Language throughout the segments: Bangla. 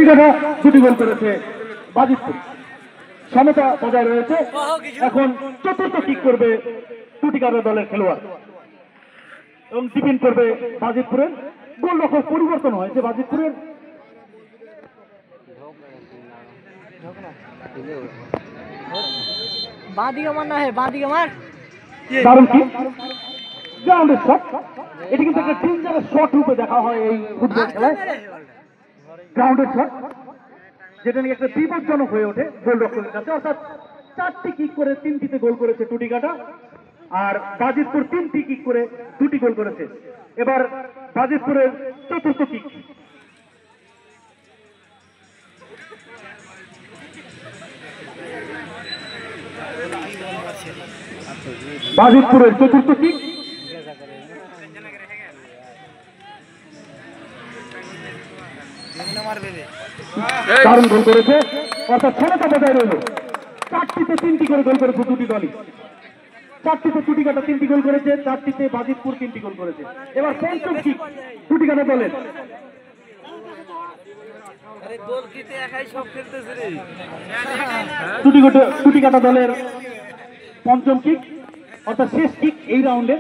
টুটিকাটা দুটি গোল করেছে বাজিতপুর। সমতা বজায় রয়েছে। এখন চতুর্থ কিক করবে টুটিকাটা দলের খেলোয়াড় এবং ডিফেন্ড করবে বাজিতপুরের। গোলরক্ষক পরিবর্তন হয়েছে বাজিতপুরের। দারুণ কিক, গ্রাউন্ডের শট। এটি কিন্তু একটা ডেঞ্জারাস শট রূপে দেখা হয় এই ফুটবল খেলায়। গ্রাউন্ডের শট যেটা নিয়ে একটা বিপজ্জনক হয়ে ওঠে গোলরক্ষকের কাছে। অর্থাৎ 4টি কিক করে 3টিতে গোল করেছে টুটিকাটা, আর বাজিতপুর 3টি কিক করে 2টি গোল করেছে। এবার বাজিতপুরের চতুর্থ কিক। বাজিতপুরের চতুর্থ কিক, দারুণ গোল করেছে। অর্থাৎ সমতা বজায় রইল। 4টিতে 3টি করে গোল করেছে দুটি দলই। 4টিতে টুটিকাটা 3টি গোল করেছে, 4টিতে বাজিতপুর 3টি গোল করেছে। এবার পঞ্চম কিক টুটিকাটা দলের। টুটিকাটা দলের পঞ্চম কিক, অর্থাৎ শেষ কিক এই রাউন্ডে।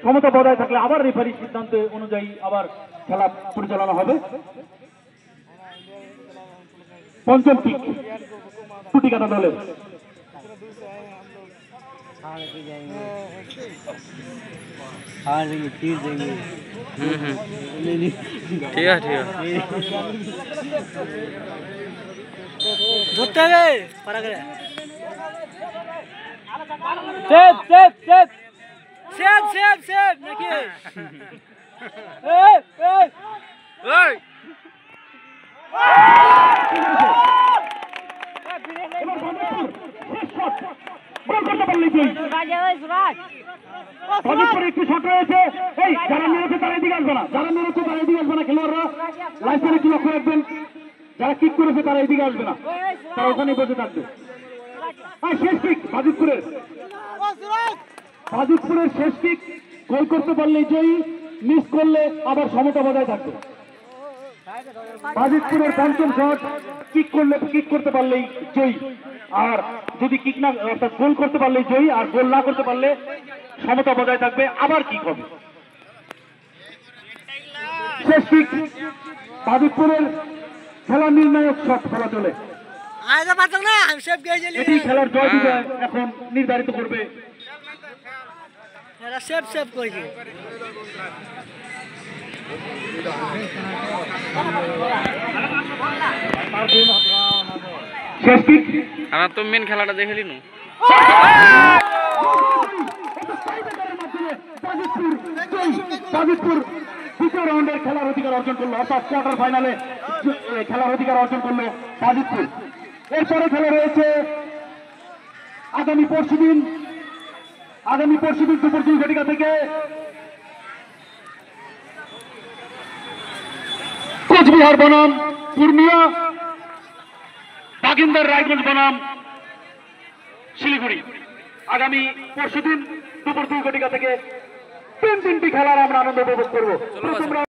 সমতা বজায় থাকলে আবার রেফারির সিদ্ধান্ত অনুযায়ী আবার খেলা পরিচালনা হবে। পঞ্চম কিক টুটিকাটা দলের। ঠিক আছে ধরতে হবে পারা করে। Save save save save save save নাকি এই এই এই একটু শট রয়েছে। এই যারা মেরেছে তারা এদিকে আসবে না, যারা মেরেছে তারা এদিকে আসবে না। খেলোয়াড়রা লাইফের একটু লক্ষ্য রাখবেন, যারা কিক করেছে তারা এদিকে আসবে না, তারা ওখানে বসে থাকবে। শেষ কিক বাজিতপুরের। বাজিতপুরের শেষ কিক গোল করতে পারলেই জয়ী, মিস করলে আবার সমতা বজায় থাকবে। বাজিতপুরের পঞ্চম শট কিক করতে পারলেই জয়ী, আর যদি কিক না অর্থাৎ গোল করতে পারলেই জয়ী, আর গোল না করতে পারলে সমতা বজায় থাকবে। আবার কিক হবে। শেষ কিক বাজিতপুরের খেলা নির্ণায়ক শট বলা চলে। এটি খেলার জয় বিজয় এখন নির্ধারিত করবে। শেষ কিক। আমার তো মেন খেলাটা দেখে নিন। বাজিতপুর দ্বিতীয় রাউন্ডের খেলার অধিকার অর্জন করলো, অর্থাৎ কোয়ার্টার ফাইনালে খেলার অধিকার অর্জন করলো বাজিতপুর। এরপরে খেলা রয়েছে আগামী পরশুদিন দুপুর 2 ঘটিকা থেকে কোচবিহার বনাম পূর্ণিয়া, বাগিন্দার রায়গঞ্জ বনাম শিলিগুড়ি। আগামী পরশুদিন দুপুর 2 ঘটিকা থেকে 3টি খেলার আমরা আনন্দ উপভোগ করবো।